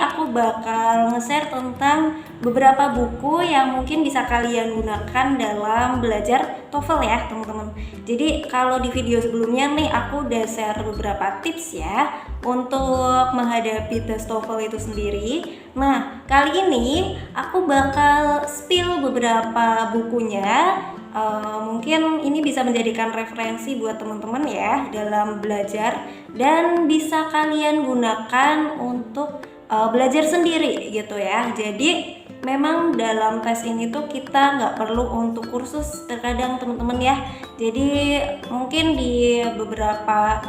aku bakal nge-share tentang beberapa buku yang mungkin bisa kalian gunakan dalam belajar TOEFL ya teman-teman. Jadi kalau di video sebelumnya nih aku udah share beberapa tips ya untuk menghadapi tes TOEFL itu sendiri. Nah, kali ini aku bakal spill beberapa bukunya. Mungkin ini bisa menjadikan referensi buat teman-teman ya dalam belajar, dan bisa kalian gunakan untuk belajar sendiri gitu ya. Jadi memang dalam tes ini tuh kita nggak perlu untuk kursus terkadang teman-teman ya. Jadi mungkin di beberapa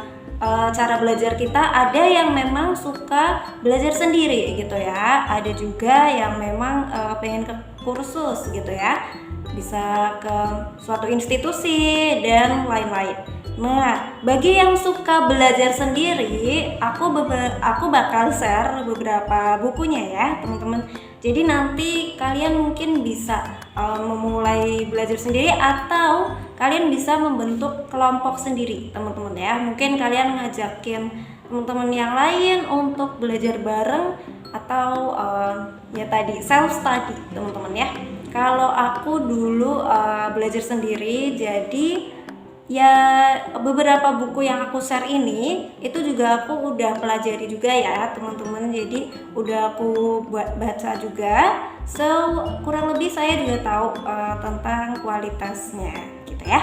cara belajar kita ada yang memang suka belajar sendiri gitu ya, ada juga yang memang pengen ke kursus gitu ya, bisa ke suatu institusi dan lain-lain. Nah, bagi yang suka belajar sendiri, aku bakal share beberapa bukunya ya teman-teman. Jadi nanti kalian mungkin bisa memulai belajar sendiri, atau kalian bisa membentuk kelompok sendiri teman-teman ya. Mungkin kalian ngajakin teman-teman yang lain untuk belajar bareng, atau ya tadi self study teman-teman ya. Kalau aku dulu belajar sendiri, jadi ya beberapa buku yang aku share ini itu juga aku udah pelajari juga ya teman-teman. Jadi udah aku baca juga, so kurang lebih saya juga tahu tentang kualitasnya gitu ya.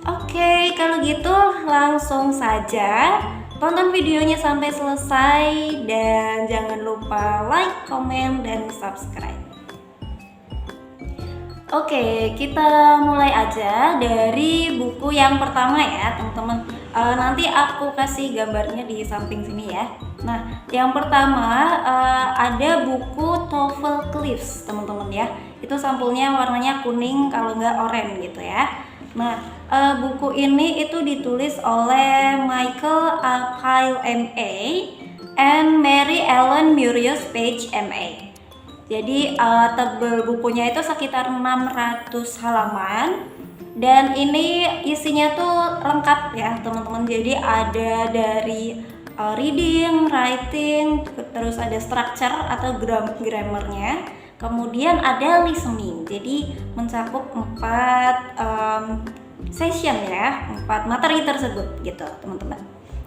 Oke, kalau gitu langsung saja tonton videonya sampai selesai, dan jangan lupa like, comment, dan subscribe. Oke, kita mulai aja dari buku yang pertama ya teman-teman. Nanti aku kasih gambarnya di samping sini ya. Nah, yang pertama ada buku TOEFL Cliffs teman-teman ya. Itu sampulnya warnanya kuning kalau nggak oranye gitu ya. Nah, buku ini itu ditulis oleh Michael Kyle MA and Mary Ellen Murius Page MA. Jadi tebel bukunya itu sekitar 600 halaman, dan ini isinya tuh lengkap ya teman-teman. Jadi ada dari reading, writing, terus ada structure atau grammarnya, kemudian ada listening. Jadi mencakup 4 session ya, 4 materi tersebut gitu teman-teman.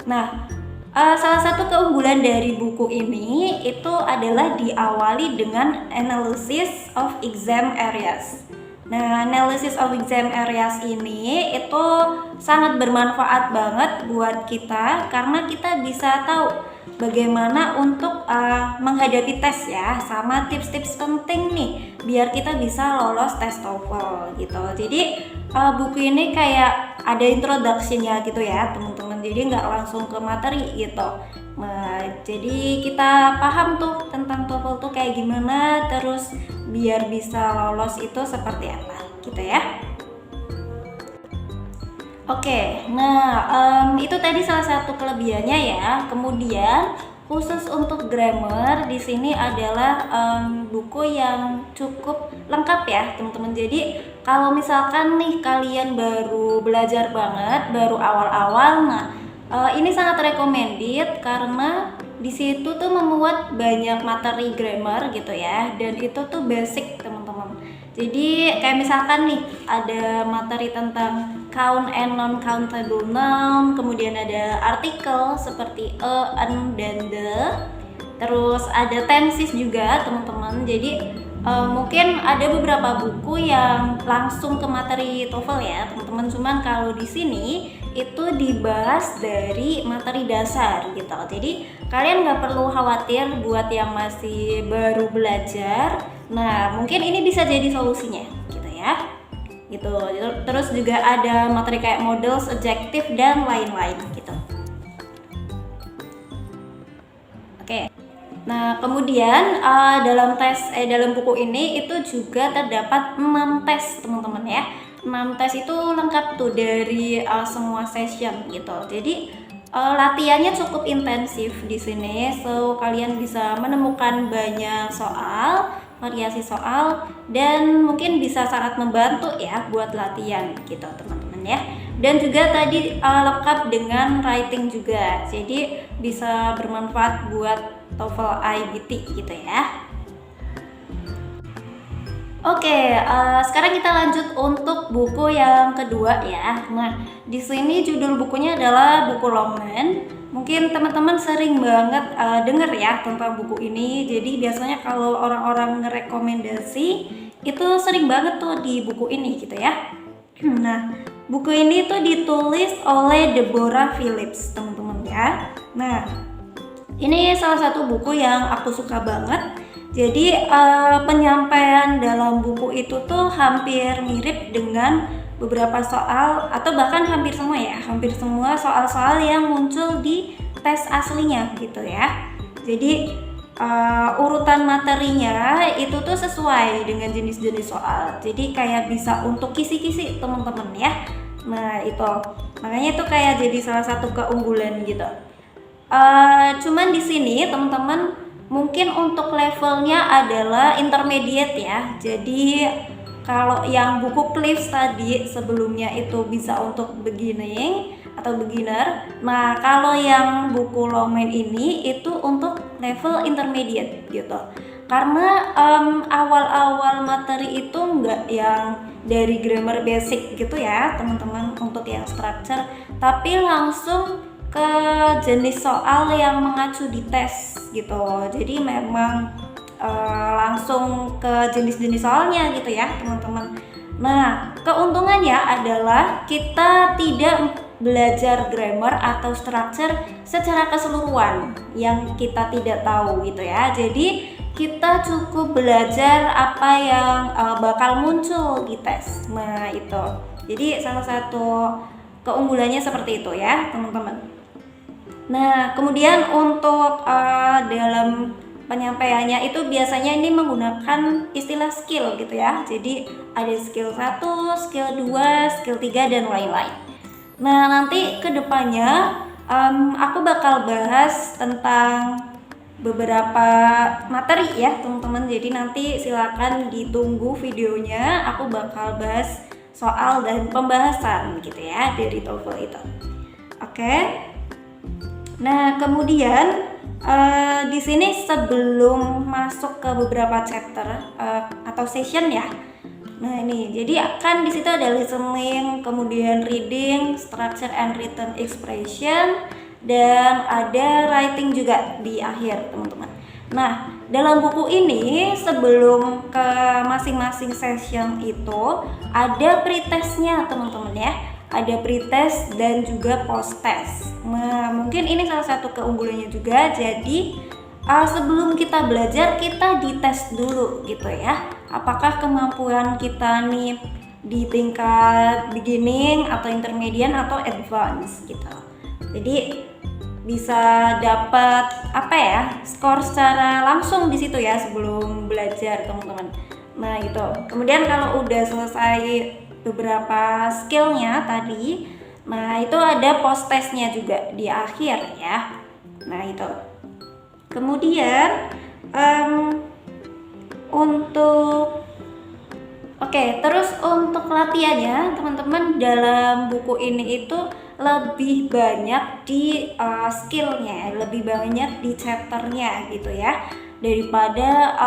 Nah, salah satu keunggulan dari buku ini itu adalah diawali dengan analysis of exam areas. Nah, analysis of exam areas ini itu sangat bermanfaat banget buat kita, karena kita bisa tahu bagaimana untuk menghadapi tes ya, sama tips-tips penting nih biar kita bisa lolos tes TOEFL gitu. Jadi buku ini kayak ada introduction-nya gitu ya teman-teman, jadi nggak langsung ke materi gitu. Nah, jadi kita paham tuh tentang TOEFL tuh kayak gimana, terus biar bisa lolos itu seperti apa gitu ya. Oke, nah itu tadi salah satu kelebihannya ya. Kemudian khusus untuk grammar di sini adalah buku yang cukup lengkap ya teman-teman. Jadi kalau misalkan nih kalian baru belajar banget, baru awal-awal, nah ini sangat recommended karena di situ tuh memuat banyak materi grammar gitu ya, dan itu tuh basic teman-teman. Jadi kayak misalkan nih ada materi tentang count and non-countable noun, kemudian ada artikel seperti an, dan the, terus ada tenses juga teman-teman. Jadi mungkin ada beberapa buku yang langsung ke materi TOEFL ya teman-teman, cuman kalau di sini itu dibahas dari materi dasar gitu. Jadi kalian nggak perlu khawatir buat yang masih baru belajar. Nah, mungkin ini bisa jadi solusinya gitu ya. Gitu. Terus juga ada materi kayak models, adjective, dan lain-lain gitu. Oke. Nah, kemudian dalam buku ini itu juga terdapat 6 tes teman-teman ya. 6 tes itu lengkap tuh dari semua session gitu. Jadi latihannya cukup intensif di sini, so kalian bisa menemukan banyak soal, variasi soal, dan mungkin bisa sangat membantu ya buat latihan gitu teman-teman ya. Dan juga tadi lengkap dengan writing juga, jadi bisa bermanfaat buat TOEFL IBT gitu ya. Oke, sekarang kita lanjut untuk buku yang kedua ya. Nah, di sini judul bukunya adalah buku Longman. Mungkin teman-teman sering banget denger ya tentang buku ini. Jadi biasanya kalau orang-orang ngerekomendasi itu sering banget tuh di buku ini gitu ya. Nah, buku ini tuh ditulis oleh Deborah Phillips, teman-teman ya. Nah, ini salah satu buku yang aku suka banget. Jadi penyampaian dalam buku itu tuh hampir mirip dengan beberapa soal atau bahkan hampir semua soal-soal yang muncul di tes aslinya gitu ya. Jadi urutan materinya itu tuh sesuai dengan jenis-jenis soal. Jadi kayak bisa untuk kisi-kisi teman-teman ya. Nah itu makanya itu kayak jadi salah satu keunggulan gitu. Cuman di sini teman-teman mungkin untuk levelnya adalah intermediate ya. Jadi kalau yang buku Cliffs tadi sebelumnya itu bisa untuk beginning atau beginner. Nah kalau yang buku Longman ini itu untuk level intermediate gitu. Karena awal-awal materi itu enggak yang dari grammar basic gitu ya teman-teman untuk yang structure, tapi langsung ke jenis soal yang mengacu di tes gitu. Jadi memang langsung ke jenis-jenis soalnya gitu ya teman-teman. Nah keuntungannya adalah kita tidak belajar grammar atau structure secara keseluruhan yang kita tidak tahu gitu ya. Jadi kita cukup belajar apa yang bakal muncul di tes. Nah itu jadi salah satu keunggulannya seperti itu ya teman-teman. Nah, kemudian untuk dalam penyampaiannya itu biasanya ini menggunakan istilah skill gitu ya. Jadi ada skill 1, skill 2, skill 3 dan lain-lain. Nah, nanti ke depannya aku bakal bahas tentang beberapa materi ya, teman-teman. Jadi nanti silakan ditunggu videonya. Aku bakal bahas soal dan pembahasan gitu ya dari TOEFL itu. Oke. Nah, kemudian di sini sebelum masuk ke beberapa chapter atau session ya. Nah, ini jadi kan di situ ada listening, kemudian reading, structure and written expression, dan ada writing juga di akhir, teman-teman. Nah, dalam buku ini sebelum ke masing-masing session itu ada pretestnya, teman-teman ya. Ada pretest dan juga post-test. Nah, mungkin ini salah satu keunggulannya juga. Jadi sebelum kita belajar kita dites dulu gitu ya. Apakah kemampuan kita nih di tingkat beginning atau intermediate atau advance gitu. Jadi bisa dapat skor secara langsung di situ ya sebelum belajar teman-teman. Nah itu. Kemudian kalau udah selesai beberapa skillnya tadi, nah itu ada post testnya juga di akhir ya. Nah itu. Kemudian terus untuk latihannya teman-teman dalam buku ini itu lebih banyak di skillnya, lebih banyak di chapternya gitu ya daripada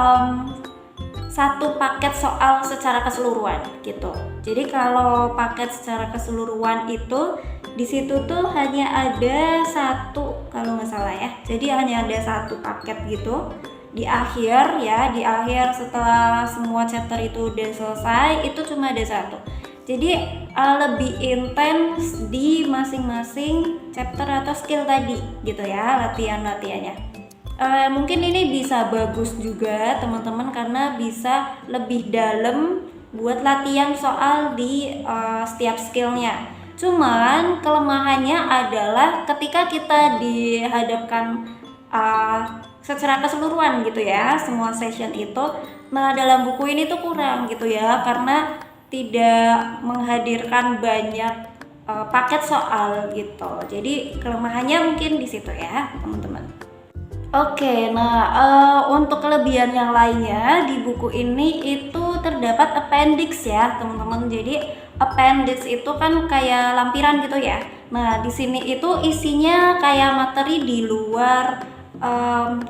satu paket soal secara keseluruhan gitu. Jadi kalau paket secara keseluruhan itu di situ tuh hanya ada satu kalau nggak salah ya. Jadi hanya ada satu paket gitu di akhir ya. Di akhir setelah semua chapter itu udah selesai itu cuma ada satu. Jadi lebih intens di masing-masing chapter atau skill tadi gitu ya latihannya. Mungkin ini bisa bagus juga teman-teman karena bisa lebih dalam buat latihan soal di setiap skillnya. Cuman kelemahannya adalah ketika kita dihadapkan secara keseluruhan gitu ya semua session itu. Nah dalam buku ini tuh kurang gitu ya karena tidak menghadirkan banyak paket soal gitu. Jadi kelemahannya mungkin di situ ya teman-teman. Oke, nah untuk kelebihan yang lainnya di buku ini itu terdapat appendix ya teman-teman. Jadi appendix itu kan kayak lampiran gitu ya. Nah di sini itu isinya kayak materi di luar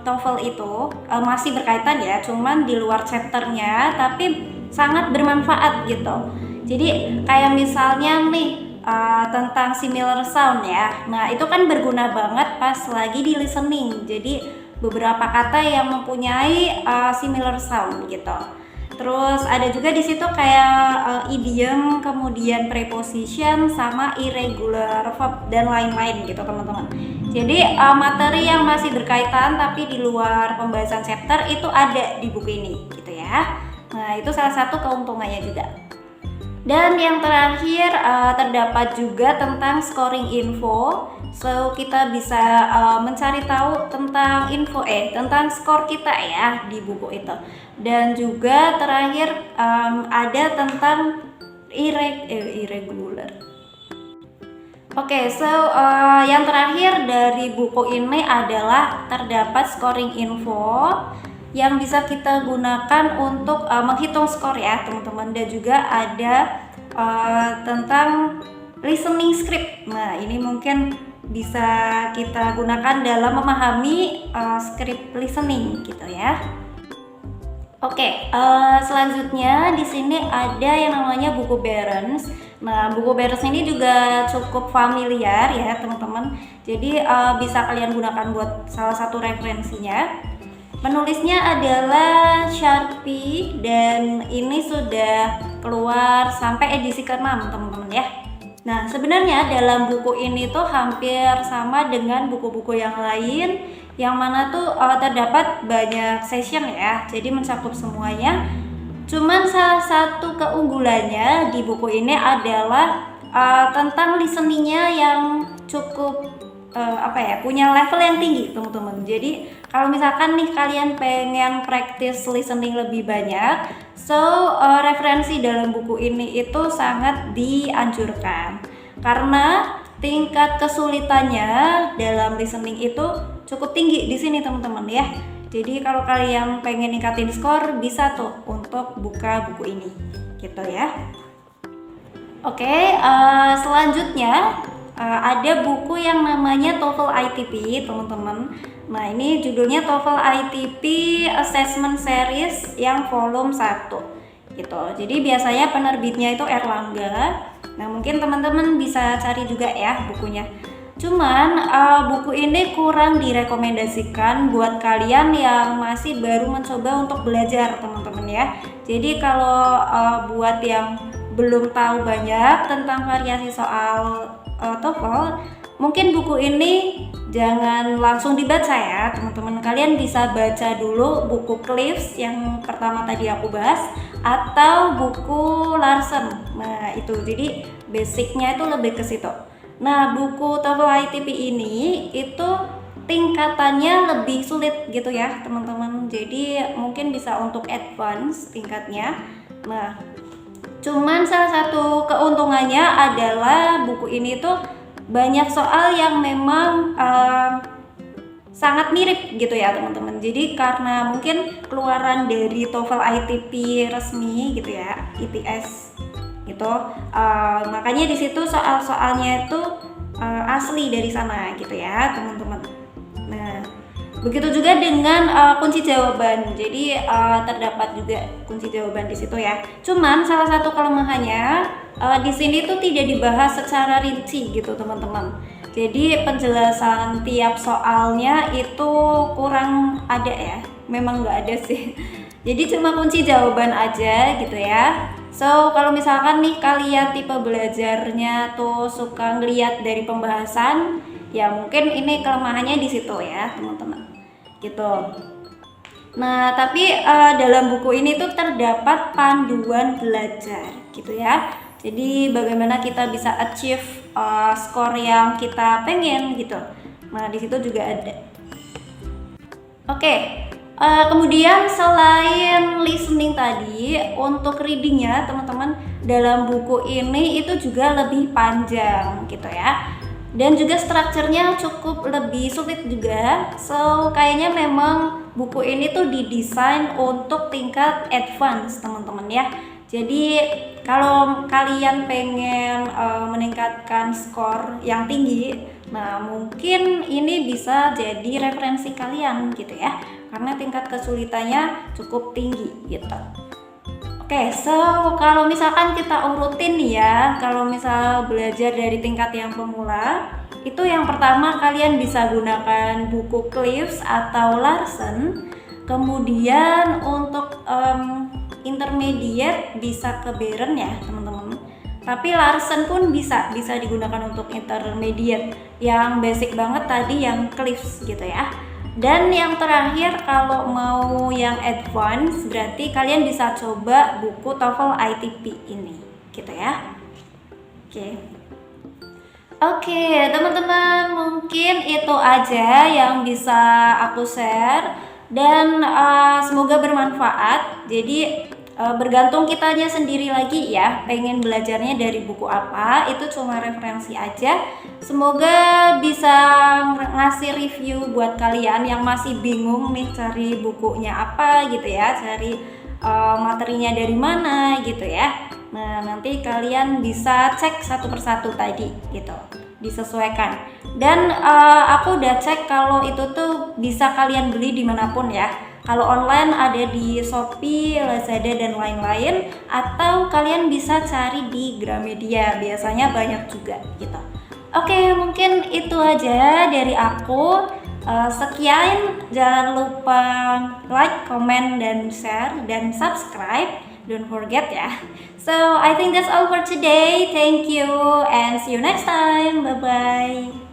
TOEFL itu masih berkaitan ya, cuman di luar chapternya, tapi sangat bermanfaat gitu. Jadi kayak misalnya nih tentang similar sound ya. Nah, itu kan berguna banget pas lagi di listening. Jadi beberapa kata yang mempunyai similar sound gitu. Terus ada juga di situ kayak idiom, kemudian preposition sama irregular verb dan lain-lain gitu teman-teman. Jadi materi yang masih berkaitan tapi di luar pembahasan chapter itu ada di buku ini gitu ya. Nah, itu salah satu keuntungannya juga. Dan yang terakhir terdapat juga tentang scoring info. So kita bisa mencari tahu tentang tentang skor kita ya di buku itu. Dan juga terakhir ada tentang irregular. Oke, so yang terakhir dari buku ini adalah terdapat scoring info yang bisa kita gunakan untuk menghitung skor ya teman-teman, dan juga ada tentang listening script. Nah, ini mungkin bisa kita gunakan dalam memahami script listening gitu ya. Oke, selanjutnya di sini ada yang namanya buku Barron's. Nah, buku Barron's ini juga cukup familiar ya teman-teman. Jadi bisa kalian gunakan buat salah satu referensinya. Penulisnya adalah Sharpie dan ini sudah keluar sampai edisi ke-6 teman-teman ya. Nah, sebenarnya dalam buku ini tuh hampir sama dengan buku-buku yang lain, yang mana tuh terdapat banyak session ya, jadi mencakup semuanya. Cuman salah satu keunggulannya di buku ini adalah tentang listeningnya yang cukup punya level yang tinggi teman-teman. Jadi kalau misalkan nih kalian pengen practice listening lebih banyak, so referensi dalam buku ini itu sangat dianjurkan karena tingkat kesulitannya dalam listening itu cukup tinggi di sini teman-teman ya. Jadi kalau kalian pengen ningkatin skor, bisa tuh untuk buka buku ini gitu ya. Oke, selanjutnya ada buku yang namanya TOEFL ITP teman-teman. Nah, ini judulnya TOEFL ITP Assessment Series yang volume 1 gitu. Jadi biasanya penerbitnya itu Erlangga. Nah, mungkin teman-teman bisa cari juga ya bukunya. Cuman buku ini kurang direkomendasikan buat kalian yang masih baru mencoba untuk belajar teman-teman ya. Jadi kalau buat yang belum tahu banyak tentang variasi soal TOEFL, mungkin buku ini jangan langsung dibaca ya teman-teman. Kalian bisa baca dulu buku Cliffs yang pertama tadi aku bahas, atau buku Larsen. Nah, itu jadi basicnya itu lebih ke situ. Nah, buku TOEFL ITP ini itu tingkatannya lebih sulit gitu ya teman-teman. Jadi mungkin bisa untuk advance tingkatnya. Nah, cuman salah satu keuntungannya adalah buku ini tuh banyak soal yang memang sangat mirip gitu ya teman-teman. Jadi karena mungkin keluaran dari TOEFL ITP resmi gitu ya, ITS gitu, makanya di situ soal-soalnya itu asli dari sana gitu ya teman-teman. Nah, begitu juga dengan kunci jawaban. Jadi terdapat juga kunci jawaban di situ ya. Cuman salah satu kelemahannya di sini tuh tidak dibahas secara rinci gitu teman-teman. Jadi penjelasan tiap soalnya itu kurang ada ya. Memang nggak ada sih. Jadi cuma kunci jawaban aja gitu ya. So kalau misalkan nih kalian tipe belajarnya tuh suka ngeliat dari pembahasan, ya mungkin ini kelemahannya di situ ya teman-teman gitu. Nah, tapi dalam buku ini tuh terdapat panduan belajar gitu ya. Jadi bagaimana kita bisa achieve skor yang kita pengen gitu. Nah, di situ juga ada. Oke, kemudian selain listening tadi, untuk readingnya teman-teman dalam buku ini itu juga lebih panjang gitu ya. Dan juga strukturnya cukup lebih sulit juga. So kayaknya memang buku ini tuh didesain untuk tingkat advance teman-teman ya. Jadi kalau kalian pengen meningkatkan skor yang tinggi, Nah, mungkin ini bisa jadi referensi kalian gitu ya, karena tingkat kesulitannya cukup tinggi gitu. Oke, so kalau misalkan kita urutin nih ya, kalau misal belajar dari tingkat yang pemula, itu yang pertama kalian bisa gunakan buku Cliffs atau Larsen. Kemudian untuk intermediate bisa ke Beren ya teman-teman. Tapi Larsen pun bisa digunakan untuk intermediate. Yang basic banget tadi yang Cliffs gitu ya. Dan yang terakhir kalau mau yang advance berarti kalian bisa coba buku TOEFL ITP ini gitu ya. Oke, teman-teman, mungkin itu aja yang bisa aku share dan semoga bermanfaat. Jadi bergantung kitanya sendiri lagi ya, pengen belajarnya dari buku apa, itu cuma referensi aja. Semoga bisa ngasih review buat kalian yang masih bingung nih cari bukunya apa gitu ya, cari materinya dari mana gitu ya. Nah, nanti kalian bisa cek satu persatu tadi gitu, disesuaikan. Dan aku udah cek kalau itu tuh bisa kalian beli dimanapun ya. Kalau online ada di Shopee, Lazada dan lain-lain, atau kalian bisa cari di Gramedia, biasanya banyak juga gitu. Oke, mungkin itu aja dari aku. Sekian, jangan lupa like, comment, dan share, dan subscribe. Don't forget ya. So I think that's all for today. Thank you and see you next time. Bye bye.